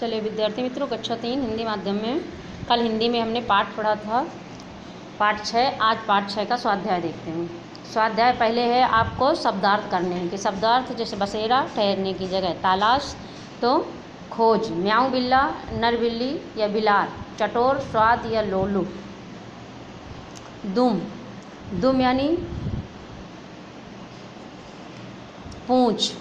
चलिए विद्यार्थी मित्रों, कक्षा 3 हिंदी माध्यम में कल हिंदी में हमने पाठ पढ़ा था पाठ 6। आज पाठ 6 का स्वाध्याय देखते हैं। स्वाध्याय पहले है आपको शब्दार्थ करने हैं कि शब्दार्थ जैसे बसेरा ठहरने की जगह, तलाश तो खोज, म्याऊं बिल्ला नर बिल्ली या बिलार, चटोर स्वाद या लोलू, दुम दुम यानी पूंछ,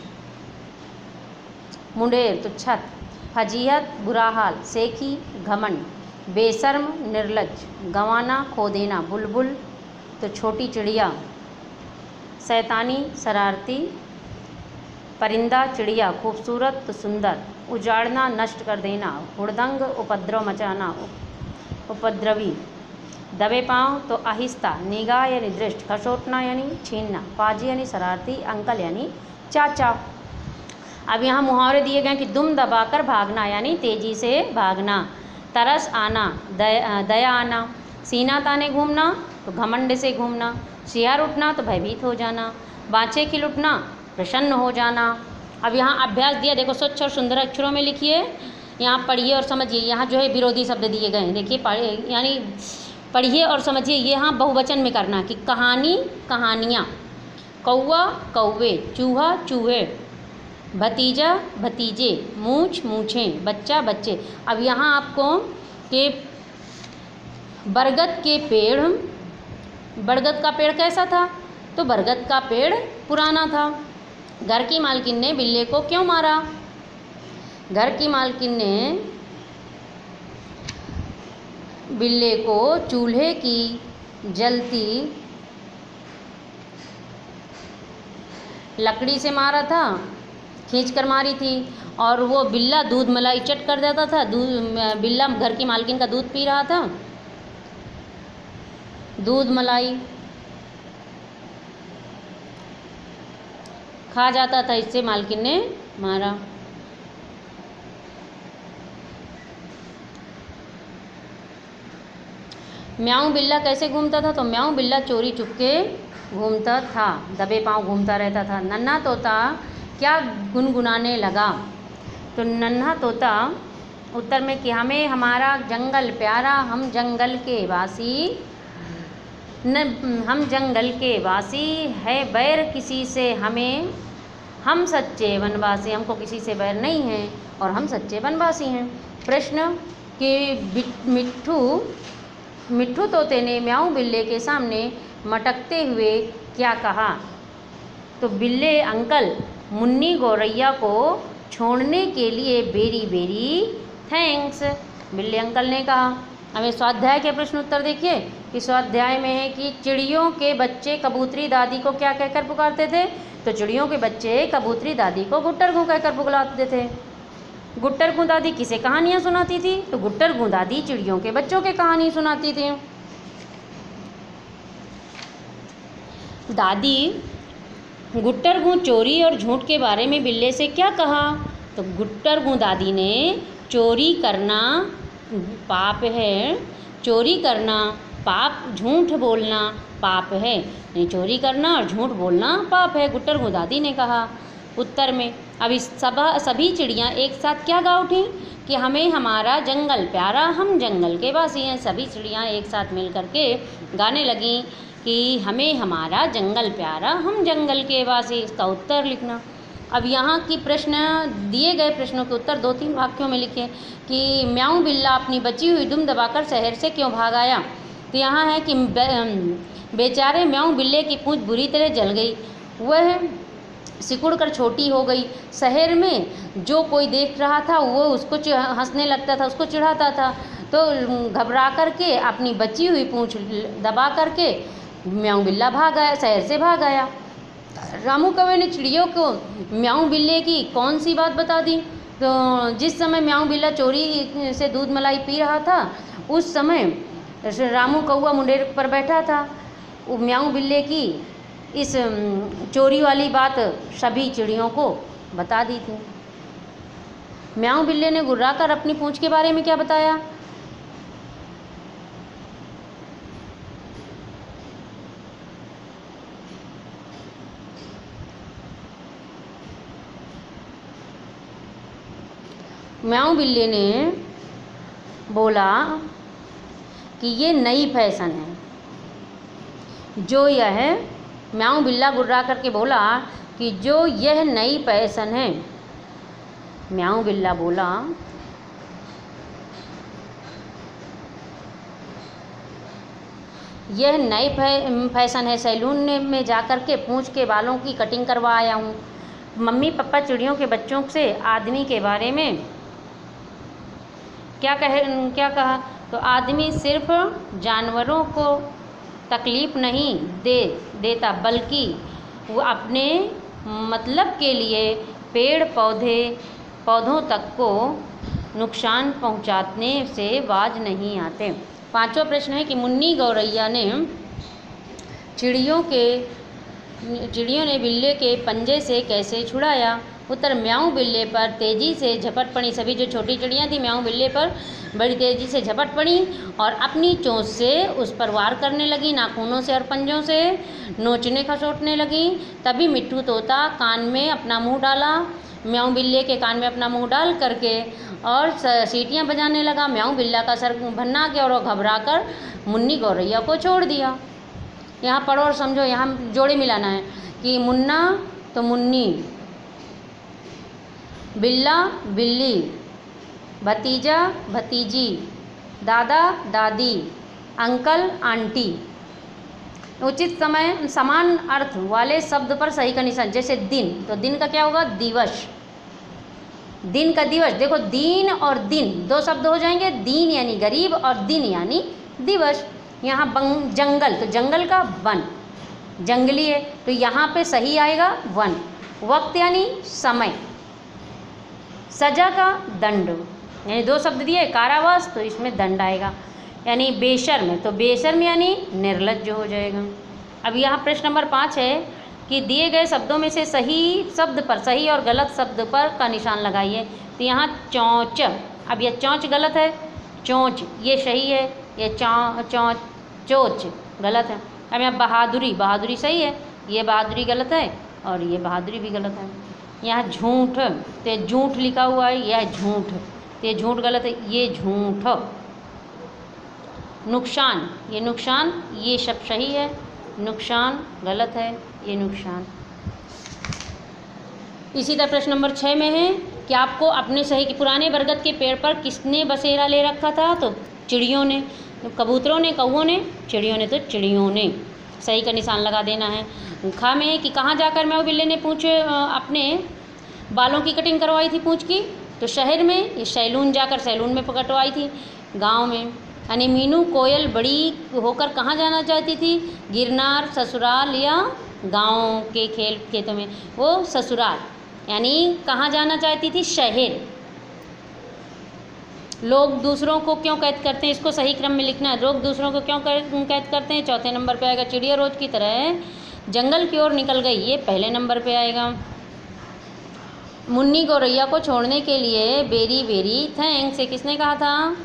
मुंडेर तो छत, फजीहत बुरा हाल, सेखी घमंड, बेशर्म निर्लज्ज, गंवाना खो देना, बुलबुल तो छोटी चिड़िया, शैतानी शरारती, परिंदा चिड़िया, खूबसूरत तो सुंदर, उजाड़ना नष्ट कर देना, हुड़दंग उपद्रव मचाना, उपद्रवी, दबे पाँव तो आहिस्ता, निगाह यानी दृष्ट, खसोटना यानी छीनना, पाजी यानी शरारती, अंकल यानी चाचा। अब यहाँ मुहावरे दिए गए कि दुम दबाकर भागना यानी तेजी से भागना, तरस आना दया आना, सीना ताने घूमना तो घमंड से घूमना, शियार उठना तो भयभीत हो जाना, बाँचे खिल उठना प्रसन्न हो जाना। अब यहाँ अभ्यास दिया, देखो स्वच्छ और सुंदर अक्षरों में लिखिए, यहाँ पढ़िए और समझिए। यहाँ जो है विरोधी शब्द दिए गए हैं, देखिए यानी पढ़िए और समझिए। ये यहाँ बहुवचन में करना कि कहानी कहानियाँ, कौवा कौवे, चूहा चूहे, भतीजा भतीजे, मूछ मूछें, बच्चा बच्चे। अब यहाँ आपको कि बरगद के पेड़, बरगद का पेड़ कैसा था? तो बरगद का पेड़ पुराना था। घर की मालकिन ने बिल्ले को क्यों मारा? घर की मालकिन ने बिल्ले को चूल्हे की जलती लकड़ी से मारा था, खींच कर मारी थी। और वो बिल्ला दूध मलाई चट कर देता था। बिल्ला घर की मालकिन का दूध पी रहा था, दूध मलाई खा जाता था, इससे मालकिन ने मारा। म्याऊं बिल्ला कैसे घूमता था? तो म्याऊं बिल्ला चोरी चुपके घूमता था, दबे पांव घूमता रहता था। नन्हा तोता क्या गुनगुनाने लगा? तो नन्हा तोता उत्तर में कि हमें हमारा जंगल प्यारा, हम जंगल के वासी हम जंगल के वासी, है बैर किसी से हमें, हम सच्चे वनवासी, हमको किसी से बैर नहीं है और हम सच्चे वनवासी हैं। प्रश्न कि मिट्ठू तोते ने म्याऊं बिल्ले के सामने मटकते हुए क्या कहा? तो बिल्ले अंकल मुन्नी गौरैया को छोड़ने के लिए बेरी बेरी थैंक्स, बिल्ले अंकल ने कहा। हमें स्वाध्याय के प्रश्न उत्तर देखिए कि स्वाध्याय में है कि चिड़ियों के बच्चे कबूतरी दादी को क्या कहकर पुकारते थे? तो चिड़ियों के बच्चे कबूतरी दादी को गुट्टर गूं कहकर बुलाते थे। गुट्टर गूं दादी किसे कहानियाँ सुनाती थी? तो गुट्टर गूं दादी चिड़ियों के बच्चों के कहानी सुनाती थी। दादी गुट्टर गूं चोरी और झूठ के बारे में बिल्ले से क्या कहा? तो गुट्टर गूं दादी ने चोरी करना पाप है, चोरी करना पाप, झूठ बोलना पाप है, नहीं चोरी करना और झूठ बोलना पाप है, गुट्टर गूं दादी ने कहा। उत्तर में अब इस सभी चिड़ियाँ एक साथ क्या गा उठी कि हमें हमारा जंगल प्यारा, हम जंगल के वासी हैं। सभी चिड़ियाँ एक साथ मिल कर के गाने लगीं कि हमें हमारा जंगल प्यारा, हम जंगल के वासी। इसका उत्तर लिखना। अब यहाँ की प्रश्न दिए गए प्रश्नों के उत्तर 2-3 वाक्यों में लिखे कि म्याऊं बिल्ला अपनी बची हुई दुम दबाकर शहर से क्यों भाग आया? तो यहाँ है कि बेचारे म्याऊं बिल्ले की पूंछ बुरी तरह जल गई, वह सिकुड़ कर छोटी हो गई। शहर में जो कोई देख रहा था वो उसको हंसने लगता था, उसको चिढ़ाता था। तो घबरा करके अपनी बची हुई पूंछ दबा करके म्याऊं बिल्ला भाग आया, शहर से भाग आया। रामू कौवे ने चिड़ियों को म्याऊं बिल्ले की कौन सी बात बता दी? तो जिस समय म्याऊं बिल्ला चोरी से दूध मलाई पी रहा था, उस समय रामू कौवा मुंडेर पर बैठा था। म्याऊं बिल्ले की इस चोरी वाली बात सभी चिड़ियों को बता दी थी। म्याऊं बिल्ले ने गुर्राकर अपनी पूंछ के बारे में क्या बताया? म्याऊं बिल्ली ने बोला कि ये नई फैशन है। जो यह म्याऊं बिल्ला गुर्रा करके बोला कि जो यह नई फैशन है। म्याऊं बिल्ला बोला यह नई फैशन है, सैलून में जाकर के पूंछ के बालों की कटिंग करवा आया हूँ। मम्मी पापा चिड़ियों के बच्चों से आदमी के बारे में क्या कहा? तो आदमी सिर्फ जानवरों को तकलीफ़ नहीं देता, बल्कि वो अपने मतलब के लिए पेड़ पौधों तक को नुकसान पहुंचाने से बाज नहीं आते। पांचवा प्रश्न है कि मुन्नी गौरैया ने चिड़ियों ने बिल्ले के पंजे से कैसे छुड़ाया? उत्तर, म्याऊं बिल्ले पर तेज़ी से झपट पड़ी। सभी जो छोटी चिड़ियाँ थी म्याऊं बिल्ले पर बड़ी तेज़ी से झपट पड़ी और अपनी चोंच से उस पर वार करने लगी, नाखूनों से और पंजों से नोचने खसोटने लगी। तभी मिट्ठू तोता कान में अपना मुंह डाला, म्याऊं बिल्ले के कान में अपना मुंह डाल करके और सीटियाँ बजाने लगा। म्याऊं बिल्ला का सर भन्ना गया और वो घबरा कर मुन्नी गौरैया को छोड़ दिया। यहाँ पढ़ो और समझो, यहाँ जोड़े मिलाना है कि मुन्ना तो मुन्नी, बिल्ला बिल्ली, भतीजा भतीजी, दादा दादी, अंकल आंटी। उचित समय समान अर्थ वाले शब्द पर सही का निशान। जैसे दिन, तो दिन का क्या होगा? दिवस। दिन का दिवस। देखो, दीन और दिन दो शब्द हो जाएंगे। दीन यानी गरीब और दिन यानी दिवस। यहाँ जंगल, तो जंगल का वन, जंगली है, तो यहाँ पे सही आएगा वन। वक्त यानी समय। सजा का दंड, यानी दो शब्द दिए, कारावास, तो इसमें दंड आएगा। यानी बेशर्म, तो बेशर्म यानी निर्लज्ज हो जाएगा। अब यहाँ प्रश्न नंबर 5 है कि दिए गए शब्दों में से सही शब्द पर, सही और गलत शब्द पर का निशान लगाइए। तो यहाँ चोंच, अब यह चोंच गलत है, चोंच ये सही है, ये चोंच गलत है। अब यहाँ बहादुरी, बहादुरी सही है, ये बहादुरी गलत है और ये बहादुरी भी गलत है। यहाँ झूठ, तो झूठ लिखा हुआ है, यह झूठ, तो ये झूठ गलत है, ये झूठ। नुकसान, ये नुकसान, ये सब सही है, नुकसान गलत है, ये नुकसान। इसी तरह प्रश्न नंबर 6 में है कि आपको अपने सही कि पुराने बरगद के पेड़ पर किसने बसेरा ले रखा था? तो चिड़ियों ने। कबूतरों ने, कौओं ने, चिड़ियों ने, तो चिड़ियों ने। सही का निशान लगा देना है। खा में है कि कहाँ जाकर म्याऊं बिल्ले ने अपने बालों की कटिंग करवाई थी पूंछ की? तो शहर में, ये सैलून जाकर सैलून में कटवाई थी। गांव में यानी मीनू कोयल बड़ी होकर कहाँ जाना चाहती थी? गिरनार, ससुराल या गांव के खेतों में? वो ससुराल, यानी कहाँ जाना चाहती थी? शहर। लोग दूसरों को क्यों कैद करते हैं? इसको सही क्रम में लिखना है। लोग दूसरों को क्यों कैद करते हैं? चौथे नंबर पे आएगा। चिड़िया रोज की तरह जंगल की ओर निकल गई, ये पहले नंबर पे आएगा। मुन्नी गौरैया को छोड़ने के लिए वेरी वेरी थैंक्स ये किसने कहा था?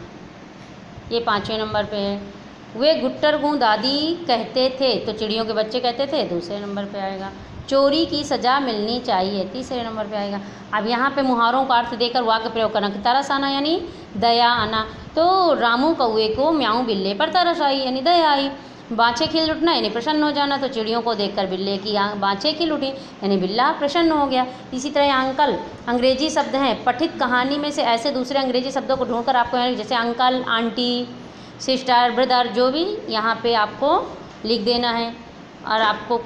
ये 5वें नंबर पे है। वे गुट्टर गूं दादी कहते थे, तो चिड़ियों के बच्चे कहते थे, दूसरे नंबर पे आएगा। चोरी की सज़ा मिलनी चाहिए, तीसरे नंबर पे आएगा। अब यहाँ पे मुहारों का अर्थ देकर वाक्य प्रयोग करना। तरस आना यानी दया आना, तो रामू कौए को म्याऊं बिल्ले पर तरस आई यानी दया आई। बाँछे खिल उठना यानी प्रसन्न हो जाना, तो चिड़ियों को देखकर बिल्ले की बाँछें खिल उठी यानी बिल्ला प्रसन्न हो गया। इसी तरह अंकल अंग्रेजी शब्द हैं। पठित कहानी में से ऐसे दूसरे अंग्रेजी शब्दों को ढूंढकर आपको, जैसे अंकल, आंटी, सिस्टर, ब्रदर, जो भी यहाँ पे आपको लिख देना है और आपको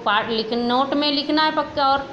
नोट में लिखना है पक्का। और